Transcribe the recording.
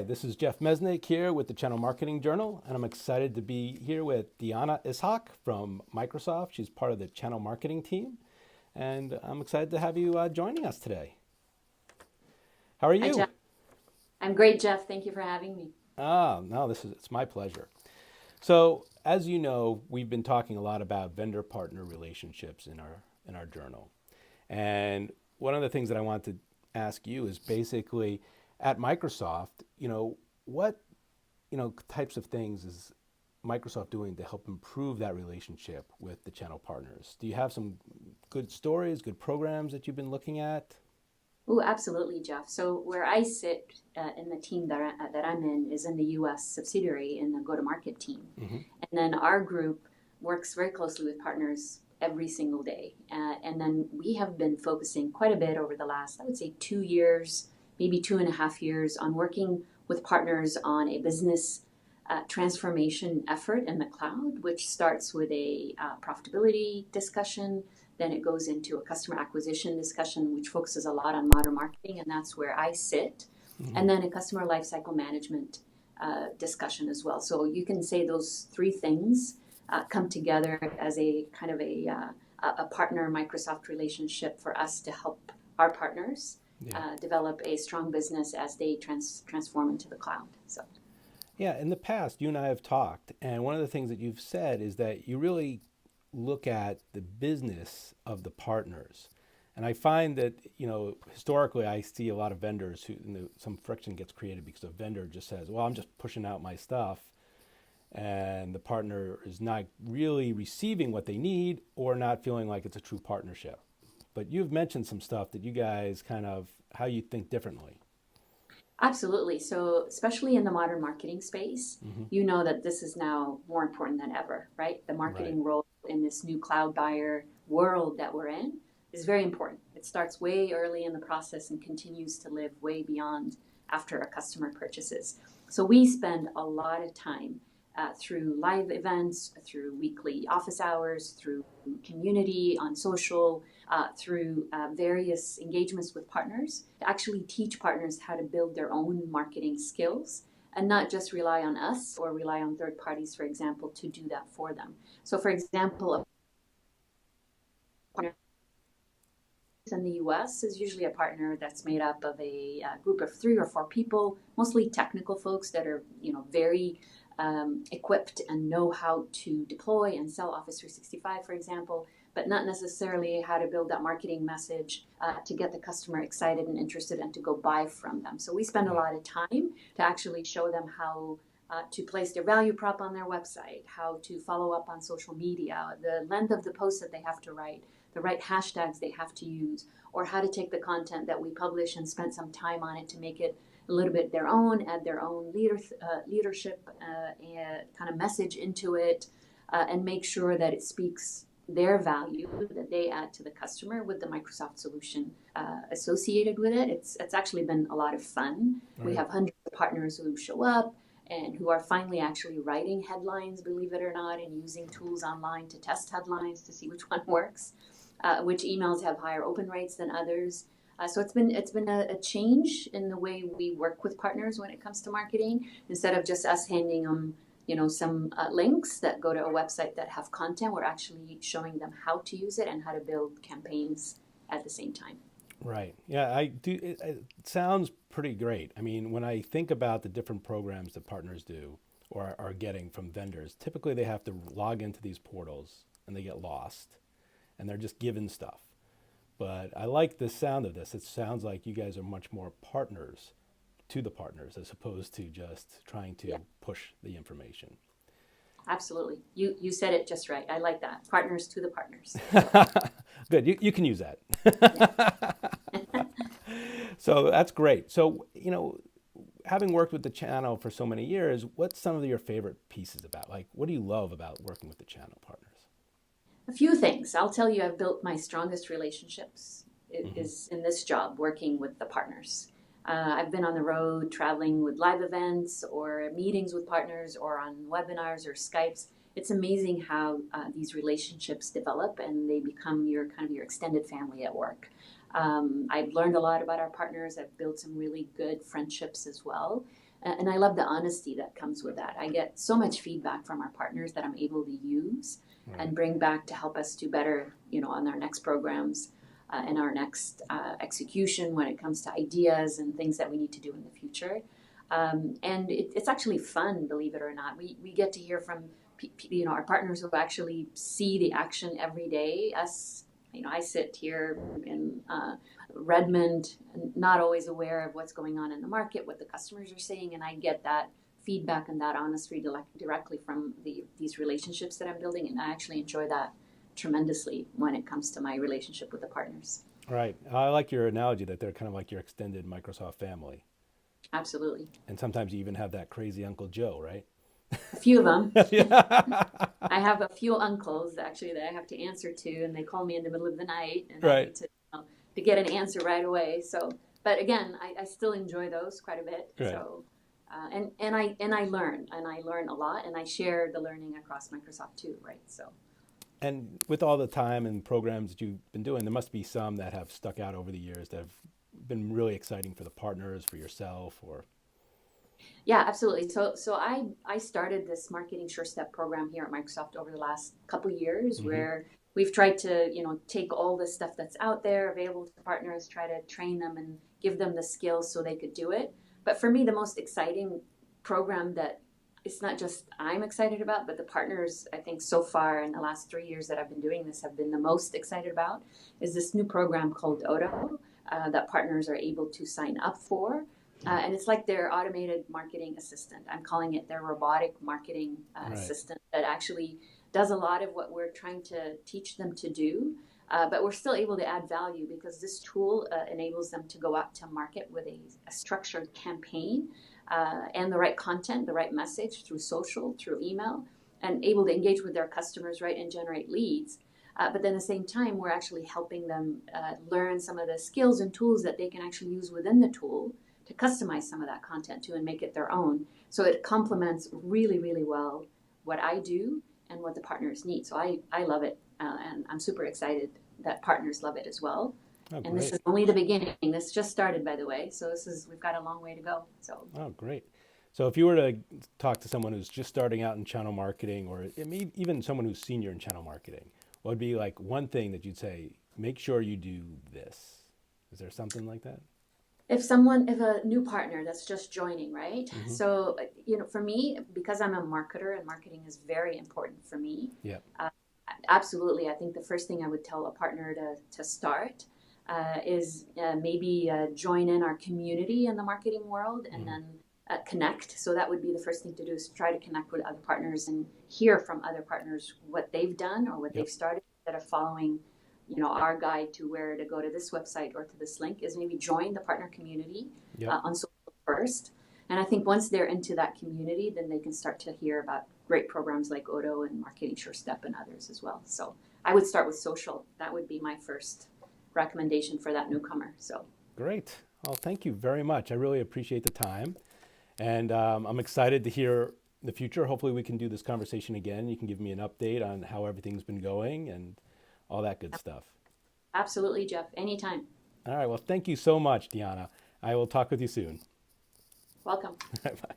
this is Jeff Mesnick here with the Channel Marketing Journal, and I'm excited to be here with Diana Ishak from Microsoft. She's part of the channel marketing team, and I'm excited to have you joining us today. How are Hi, you? Jeff. I'm great, Jeff. Thank you for having me. No, it's my pleasure. So, as you know, we've been talking a lot about vendor partner relationships in our journal. And one of the things that I want to ask you is basically at Microsoft, what, types of things is Microsoft doing to help improve that relationship with the channel partners? Do you have some good stories, good programs that you've been looking at? Oh, absolutely, Jeff. So where I sit in the team that I'm in is in the U.S. subsidiary in the go-to-market team. Hmm. And then our group works very closely with partners every single day. And then we have been focusing quite a bit over the last, I would say, 2 years, maybe 2.5 years, on working with partners on a business transformation effort in the cloud, which starts with a profitability discussion. Then it goes into a customer acquisition discussion, which focuses a lot on modern marketing, and that's where I sit. Hmm. And then a customer lifecycle management discussion as well. So you can say those three things come together as a kind of a partner Microsoft relationship for us to help our partners Yeah. develop a strong business as they transform into the cloud. So. Yeah, in the past, you and I have talked, and one of the things that you've said is that you really look at the business of the partners. And I find that, historically I see a lot of vendors who, some friction gets created because a vendor just says, well, I'm just pushing out my stuff, and the partner is not really receiving what they need or not feeling like it's a true partnership. But you've mentioned some stuff that you guys kind of, how you think differently. Absolutely. So, especially in the modern marketing space, Hmm. you know that this is now more important than ever, right? The Right. marketing role in this new cloud buyer world that we're in is very important. It starts way early in the process and continues to live way beyond after a customer purchases. So, we spend a lot of time through live events, through weekly office hours, through community on social, through various engagements with partners to actually teach partners how to build their own marketing skills and not just rely on us or rely on third parties, for example, to do that for them. So, for example, a partner in the US is usually a partner that's made up of a group of 3 or 4 people, mostly technical folks that are, very equipped and know how to deploy and sell Office 365, for example, but not necessarily how to build that marketing message to get the customer excited and interested and to go buy from them. So we spend a Yeah. lot of time to actually show them how to place their value prop on their website, how to follow up on social media, the length of the post that they have to write, the right hashtags they have to use, or how to take the content that we publish and spend some time on it to make it a little bit their own, add their own leadership and kind of message into it, and make sure that it speaks their value that they add to the customer with the Microsoft solution associated with it. It's actually been a lot of fun. We Right. have hundreds of partners who show up and who are finally actually writing headlines, believe it or not, and using tools online to test headlines to see which one works, which emails have higher open rates than others. So it's been a change in the way we work with partners when it comes to marketing. Instead of just us handing them, some links that go to a website that have content, we're actually showing them how to use it and how to build campaigns at the same time. Right. Yeah, I do. It sounds pretty great. I mean, when I think about the different programs that partners do or are getting from vendors, typically they have to log into these portals and they get lost and they're just given stuff. But I like the sound of this. It sounds like you guys are much more partners to the partners as opposed to just trying Yeah, to push the information. absolutely. You said it just right. I like that. Partners to the partners. Good. You can use that. Yeah. So that's great. So, having worked with the channel for so many years, what's some of your favorite pieces about? Like, what do you love about working with the channel partners? A few things. I'll tell you, I've built my strongest relationships Hmm. is in this job working with the partners. I've been on the road traveling with live events or meetings with partners or on webinars or Skypes. It's amazing how these relationships develop and they become your kind of your extended family at work. I've learned a lot about our partners. I've built some really good friendships as well. And I love the honesty that comes with that. I get so much feedback from our partners that I'm able to use and bring back to help us do better, on our next programs and our next execution when it comes to ideas and things that we need to do in the future. And it's actually fun, believe it or not. We get to hear from our partners who actually see the action every day. I sit here in Redmond, not always aware of what's going on in the market, what the customers are saying, and I get that feedback and that honesty directly from these relationships that I'm building, and I actually enjoy that tremendously when it comes to my relationship with the partners. Right. I like your analogy that they're kind of like your extended Microsoft family. Absolutely. And sometimes you even have that crazy Uncle Joe, right? A few of them. Yeah. I have a few uncles actually that I have to answer to, and they call me in the middle of the night, and I Right. need to get an answer right away. So, but again, I still enjoy those quite a bit. Right. So, and I learn a lot, and I share the learning across Microsoft too, right? So. And with all the time and programs that you've been doing, there must be some that have stuck out over the years that have been really exciting for the partners, for yourself, or. Yeah, absolutely. So I started this marketing sure step program here at Microsoft over the last couple of years, where we've tried to take all the stuff that's out there available to partners, try to train them and give them the skills so they could do it. But for me, the most exciting program that it's not just I'm excited about, but the partners I think so far in the last 3 years that I've been doing this have been the most excited about is this new program called Odo that partners are able to sign up for. And it's like their automated marketing assistant. I'm calling it their robotic marketing assistant that actually does a lot of what we're trying to teach them to do. But we're still able to add value because this tool enables them to go out to market with a structured campaign and the right content, the right message through social, through email, and able to engage with their customers, right, and generate leads. But then at the same time, we're actually helping them learn some of the skills and tools that they can actually use within the tool to customize some of that content to and make it their own. So it complements really, really well what I do and what the partners need. So I love it, and I'm super excited that partners love it as well. Oh, And this great. is only the beginning. This just started, by the way. So we've got a long way to go. So Oh, great. So if you were to talk to someone who's just starting out in channel marketing, or even someone who's senior in channel marketing, what would be like one thing that you'd say, make sure you do this? Is there something like that? if a new partner that's just joining, right? Mm-hmm. So, for me, because I'm a marketer and marketing is very important for me. Yeah. Absolutely. I think the first thing I would tell a partner to start is maybe join in our community in the marketing world and then connect. So that would be the first thing to do is try to connect with other partners and hear from other partners what they've done or what they've started instead of following our guide to where to go to this website or to this link is maybe join the partner community on social first. And I think once they're into that community, then they can start to hear about great programs like Odo and Marketing Sure Step and others as well. So I would start with social. That would be my first recommendation for that newcomer. So Great. Well, thank you very much. I really appreciate the time. And I'm excited to hear the future. Hopefully we can do this conversation again. You can give me an update on how everything's been going and all that good stuff. Absolutely, Jeff. Anytime. All right. Well, thank you so much, Diana. I will talk with you soon. Welcome. Bye.